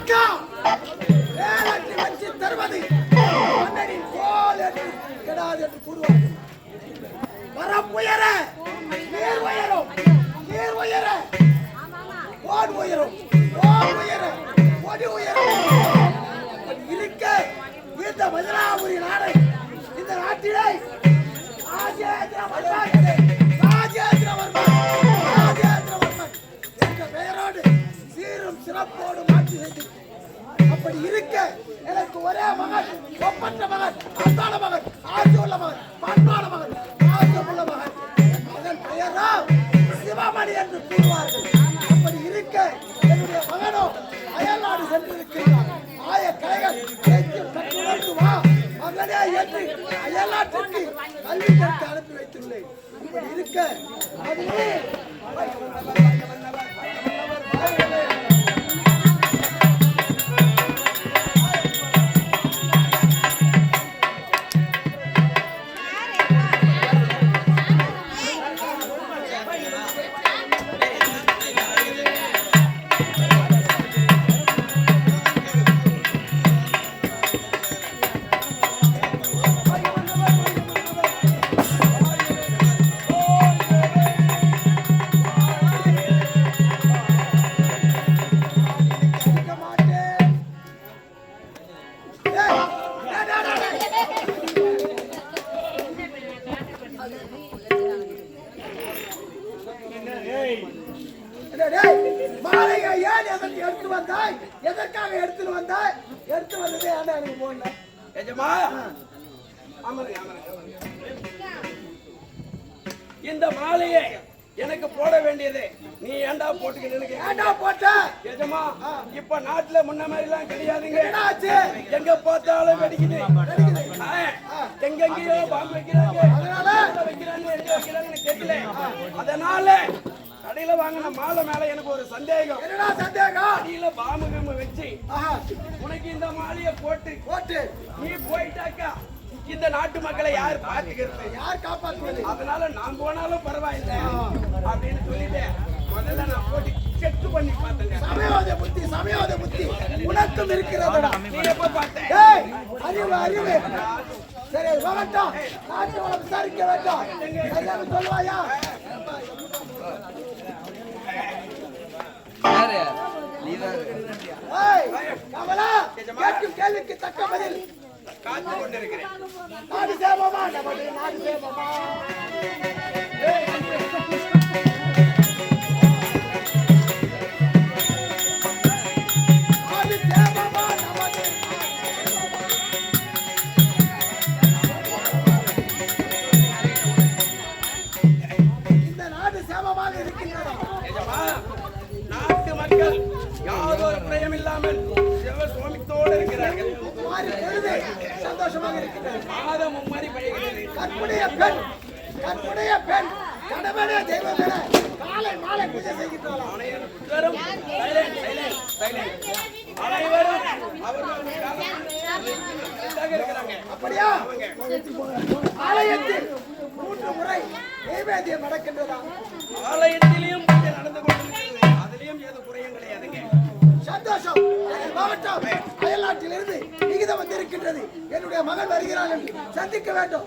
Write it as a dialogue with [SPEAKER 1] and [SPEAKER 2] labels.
[SPEAKER 1] மக்கா வேலைக்கு வச்சு தருவது மன்னரின் கோல் என்று கெடாது என்று கூறுவார்கள். வரப்புயர நீர் உயரும், நீர் உயர ஓடு உயரும், ஓடு உயர ஒடி உயரும். இருக்க இந்த மதுராபுரி நாடு, இந்த நாட்டிலே ராஜேந்திரவர்மன் என்ற பெயரோடு சீரும் சிறப்போடு மாற்றி செய்து அப்படி இருக்க எனக்கு ஒரே மகன், ஒப்பற்ற மகன், அன்பான மகன், ஆட்சி உள்ள மகன், பண்பான மகன், ஆற்றமுள்ள மகன். மகன் பெயரோ சிவமணி என்று கூறுவார்கள். அப்படி இருக்க என்னுடைய மகனோ அயல்நாடு சென்றிருக்கிறார். ஆய கலைகள் கற்றுணர்ந்து வா மகனே என்று அயல்நாட்டிற்கு கல்வி கற்க அனுப்பி வைத்துள்ளேன். இப்படி இருக்க அதுவே எடுத்து வந்தாய், எதற்காக எடுத்து வந்தாய்? எடுத்து வந்ததே எனக்கு போன எஜமா இந்த மாலையை எனக்கு போட வேண்டியது நீ ஏண்டா போட்டுக்கிட்டு ஏண்டா போட்ட எஜமா? இப்ப நாட்டுல முன்ன மாதிரி எல்லாம் கிடையாதுங்க. எங்க பார்த்தாலும் வெடிக்குது, எங்கெங்கயோ பாம்பு வைக்கிறாங்க, வைக்கிறாங்கன்னு கேட்கல. அதனால கடையில வாங்கின மாலை மேல எனக்கு ஒரு சந்தேகம். என்னடா சந்தேகம்? அடியில பாம்பு கம்பு வச்சு உனக்கு இந்த மாலையை போட்டு நீ போயிட்டாக்கா இந்த நாட்டு மக்களை யார் பாத்துக்கிறது, யார் காப்பாற்றுவது? அதனால நான் போனாலும் பரவாயில்லை அப்படின்னு சொல்லிட்டு முதல்ல நான் போட்டு செக் பண்ணி பார்த்தேன். சமயோத புத்தி உனக்கும் இருக்கிறதா? நீ எப்ப பார்த்த? அறிவு சரி வரட்டும், நாட்டு வளம் விசாரிக்க வேண்டும் சொல்லுவாயா? கமலா கேட்கும் கேள்விக்கு தக்க பதில் காத்து கொண்டிருக்கிறேன். நாடு சேவமா, நாடு சேவமா. இந்த நாடு சேவமாக இருக்கின்றன. நாட்டு மக்கள் யாதொரு பிரயம் இல்லாமல் சிவசுவாமித்தோடு இருக்கிறார்கள். சந்தோஷமாக இருக்கிறது. மாதம் மும்மரி படைகிறது. கற்புடைய பெண் கடவுளே தெய்வமே காலை மாலை பூஜை செய்கிறார்கள். அனைவரும் அப்படியா? ஆலயத்தில் 3 முறை நைவேத்தியம் நடக்கின்றதா? ஆலயத்திலையும் பூஜை நடந்து கொண்டிருக்கிறது. அதிலையும் ஏதோ குறையும் கிடையாதுங்க. சந்தோஷம். மாவட்டம் அயல்நாட்டிலிருந்து விகிதம் வந்திருக்கின்றது. என்னுடைய மகன் வருகிறான் என்று சந்திக்க வேண்டும்.